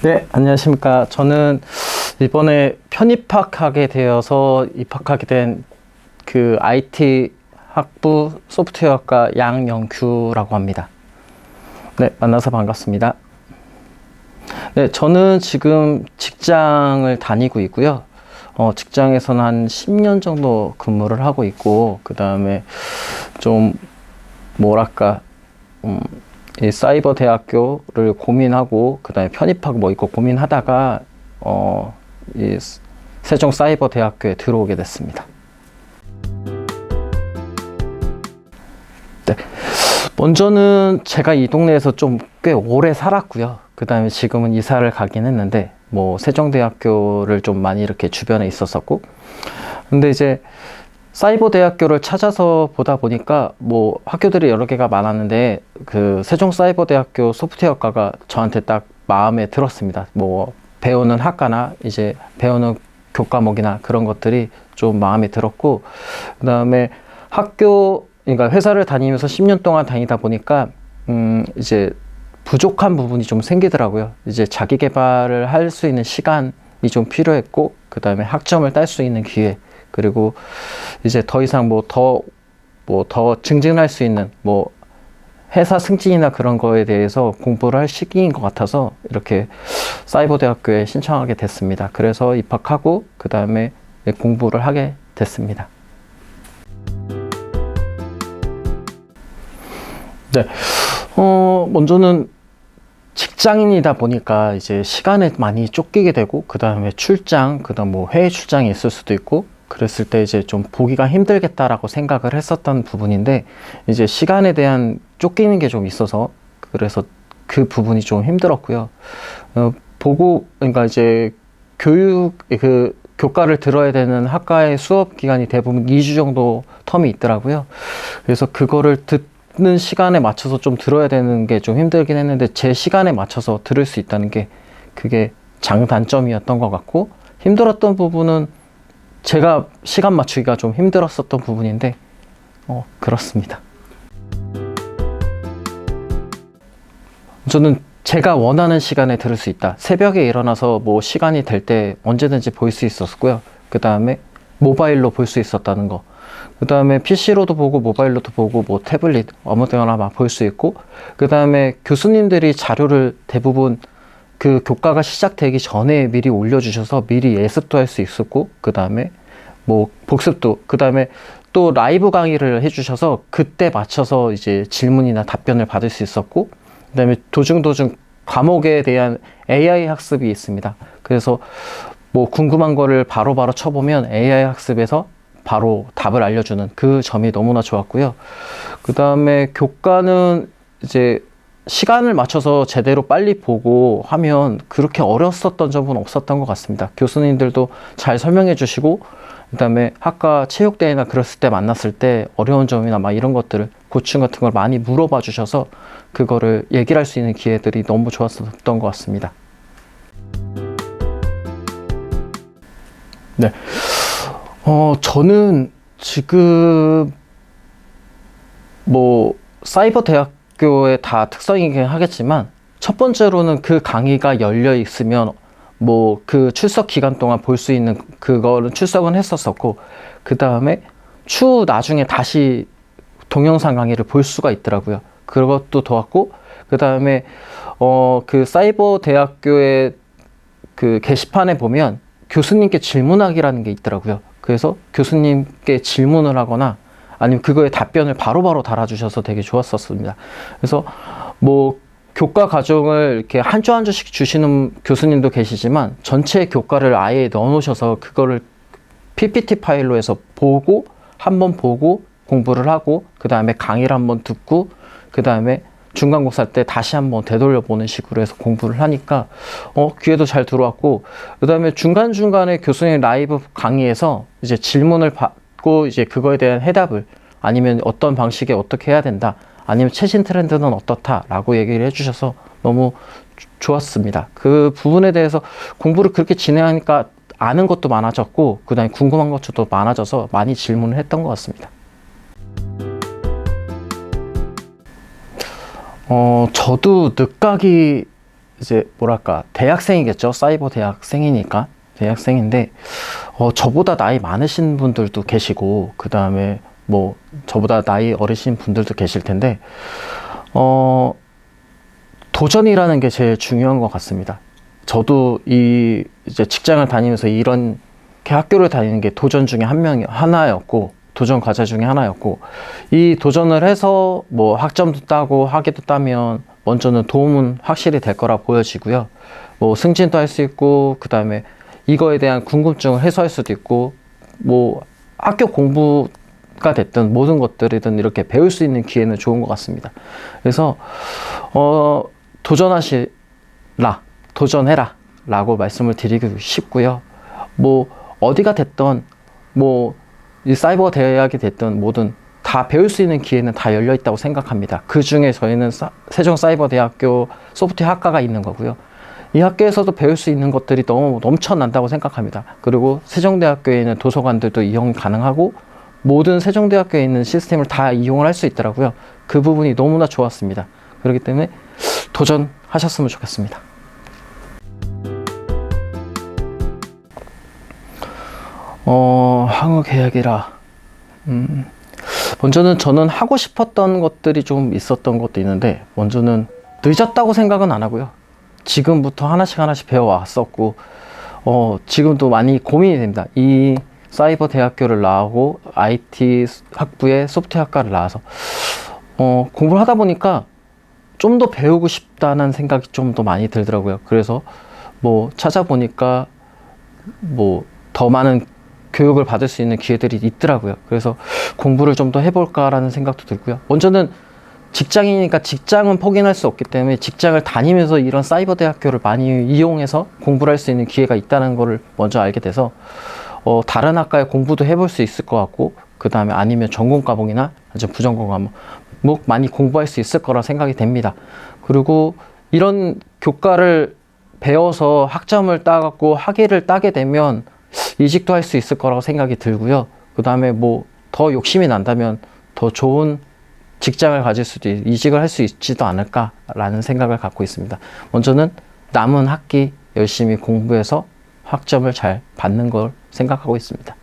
네, 안녕하십니까. 저는 이번에 편입학하게 되어서 입학하게 된 그 IT 학부 소프트웨어학과 양영규라고 합니다. 네, 만나서 반갑습니다. 네, 저는 지금 직장을 다니고 있고요. 직장에서는 한 10년 정도 근무를 하고 있고, 그 다음에 좀 뭐랄까, 이 사이버 대학교를 고민하고, 그 다음에 편입학 뭐 있고 고민하다가 이 세종 사이버 대학교에 들어오게 됐습니다. 네, 먼저는 제가 이 동네에서 좀 꽤 오래 살았고요. 그 다음에 지금은 이사를 가긴 했는데, 뭐 세종대학교를 좀 많이 이렇게 주변에 있었었고, 근데 이제 사이버 대학교를 찾아서 보다 보니까 뭐 학교들이 여러 개가 많았는데 그 세종 사이버 대학교 소프트웨어과가 저한테 딱 마음에 들었습니다. 뭐 배우는 학과나 이제 배우는 교과목이나 그런 것들이 좀 마음에 들었고, 그 다음에 그러니까 회사를 다니면서 10년 동안 다니다 보니까 이제 부족한 부분이 좀 생기더라고요. 이제 자기 개발을 할 수 있는 시간이 좀 필요했고, 그 다음에 학점을 딸 수 있는 기회, 그리고 이제 더 이상 더 증진할 수 있는 회사 승진이나 그런 거에 대해서 공부를 할 시기인 것 같아서 이렇게 사이버 대학교에 신청하게 됐습니다. 그래서 입학하고 그 다음에 공부를 하게 됐습니다. 네, 먼저는 직장인이다 보니까 이제 시간에 많이 쫓기게 되고, 그 다음에 출장, 그 다음 뭐 해외 출장이 있을 수도 있고, 그랬을 때 이제 좀 보기가 힘들겠다라고 생각을 했었던 부분인데, 이제 시간에 대한 쫓기는 게 좀 있어서, 그래서 그 부분이 좀 힘들었고요. 그러니까 이제 교과를 들어야 되는 학과의 수업 기간이 대부분 2주 정도 텀이 있더라고요. 그래서 그거를 듣는 시간에 맞춰서 좀 들어야 되는 게 좀 힘들긴 했는데, 제 시간에 맞춰서 들을 수 있다는 게 그게 장단점이었던 것 같고, 힘들었던 부분은 제가 시간 맞추기가 좀 힘들었었던 부분인데, 그렇습니다. 저는 제가 원하는 시간에 들을 수 있다. 새벽에 일어나서 뭐 시간이 될 때 언제든지 볼 수 있었고요. 그 다음에 모바일로 볼 수 있었다는 거. 그 다음에 PC로도 보고 모바일로도 보고 뭐 태블릿 아무 데나 막 볼 수 있고, 그 다음에 교수님들이 자료를 대부분 그 교과가 시작되기 전에 미리 올려주셔서 미리 예습도 할 수 있었고, 그 다음에 뭐 복습도, 그 다음에 또 라이브 강의를 해주셔서 그때 맞춰서 이제 질문이나 답변을 받을 수 있었고, 그 다음에 도중 과목에 대한 AI 학습이 있습니다. 그래서 뭐 궁금한 거를 바로바로 쳐보면 AI 학습에서 바로 답을 알려주는 그 점이 너무나 좋았고요. 그 다음에 교과는 이제 시간을 맞춰서 제대로 빨리 보고 하면 그렇게 어려웠었던 점은 없었던 것 같습니다. 교수님들도 잘 설명해 주시고, 그 다음에 학과 체육대회나 그랬을 때 만났을 때 어려운 점이나 막 이런 것들을, 고충 같은 걸 많이 물어봐 주셔서 그거를 얘기를 할 수 있는 기회들이 너무 좋았었던 것 같습니다. 네. 저는 지금 뭐 사이버 대학교의 다 특성이긴 하겠지만, 첫 번째로는 그 강의가 열려 있으면 뭐 그 출석 기간 동안 볼 수 있는 그거는 출석은 했었었고, 그 다음에 추후 나중에 다시 동영상 강의를 볼 수가 있더라고요. 그것도 좋았고, 그 다음에 그 사이버 대학교의 그 게시판에 보면 교수님께 질문하기라는 게 있더라고요. 그래서 교수님께 질문을 하거나 아니면 그거에 답변을 바로바로 달아주셔서 되게 좋았었습니다. 그래서 뭐 교과 과정을 이렇게 한 주 한 주씩 주시는 교수님도 계시지만, 전체 교과를 아예 넣어놓으셔서 그거를 PPT 파일로 해서 한번 보고 공부를 하고, 그 다음에 강의를 한번 듣고, 그 다음에 중간고사 때 다시 한번 되돌려보는 식으로 해서 공부를 하니까 귀에도 잘 들어왔고, 그 다음에 중간중간에 교수님 라이브 강의에서 이제 질문을 받고 이제 그거에 대한 해답을, 아니면 어떤 방식에 어떻게 해야 된다, 아니면 최신 트렌드는 어떻다라고 얘기를 해주셔서 너무 좋았습니다. 그 부분에 대해서 공부를 그렇게 진행하니까 아는 것도 많아졌고, 그 다음에 궁금한 것도 많아져서 많이 질문을 했던 것 같습니다. 저도 늦가기 이제 뭐랄까 대학생이겠죠. 사이버 대학생이니까 대학생인데 저보다 나이 많으신 분들도 계시고 그 다음에 뭐 저보다 나이 어리신 분들도 계실 텐데 도전이라는 게 제일 중요한 것 같습니다. 저도 이제 직장을 다니면서 이런 학교를 다니는 게 도전 중에 하나였고 도전 과제 중에 하나였고 이 도전을 해서 뭐 학점도 따고 학위도 따면 먼저는 도움은 확실히 될 거라 보여지고요. 뭐 승진도 할 수 있고 그 다음에 이거에 대한 궁금증을 해소할 수도 있고 뭐 학교 공부가 됐든 모든 것들이든 이렇게 배울 수 있는 기회는 좋은 것 같습니다. 그래서 도전해라 라고 말씀을 드리고 싶고요. 뭐 어디가 됐던 뭐 이 사이버 대학이 됐든 뭐든 다 배울 수 있는 기회는 다 열려 있다고 생각합니다. 그 중에 저희는 세종사이버대학교 소프트웨어 학과가 있는 거고요. 이 학교에서도 배울 수 있는 것들이 너무 넘쳐난다고 생각합니다. 그리고 세종대학교에 있는 도서관들도 이용 가능하고 모든 세종대학교에 있는 시스템을 다 이용을 할 수 있더라고요. 그 부분이 너무나 좋았습니다. 그렇기 때문에 도전하셨으면 좋겠습니다. 학업 계획이라 먼저는 저는 하고 싶었던 것들이 좀 있었던 것도 있는데 먼저는 늦었다고 생각은 안 하고요. 지금부터 하나씩 배워왔었고 지금도 많이 고민이 됩니다. 이 사이버 대학교를 나오고 IT 학부의 소프트웨어 학과를 나와서 공부를 하다 보니까 좀 더 배우고 싶다는 생각이 좀 더 많이 들더라고요. 그래서 뭐 찾아보니까 뭐 더 많은 교육을 받을 수 있는 기회들이 있더라고요. 그래서 공부를 좀 더 해볼까라는 생각도 들고요. 먼저는 직장이니까 직장은 포기할 수 없기 때문에 직장을 다니면서 이런 사이버 대학교를 많이 이용해서 공부를 할 수 있는 기회가 있다는 거를 먼저 알게 돼서 다른 학과에 공부도 해볼 수 있을 것 같고 그 다음에 아니면 전공 과목이나 부전공 과목 많이 공부할 수 있을 거라 생각이 됩니다. 그리고 이런 교과를 배워서 학점을 따갖고 학위를 따게 되면 이직도 할 수 있을 거라고 생각이 들고요. 그 다음에 뭐 더 욕심이 난다면 더 좋은 직장을 가질 수도 이직을 할 수 있지도 않을까라는 생각을 갖고 있습니다. 먼저는 남은 학기 열심히 공부해서 학점을 잘 받는 걸 생각하고 있습니다.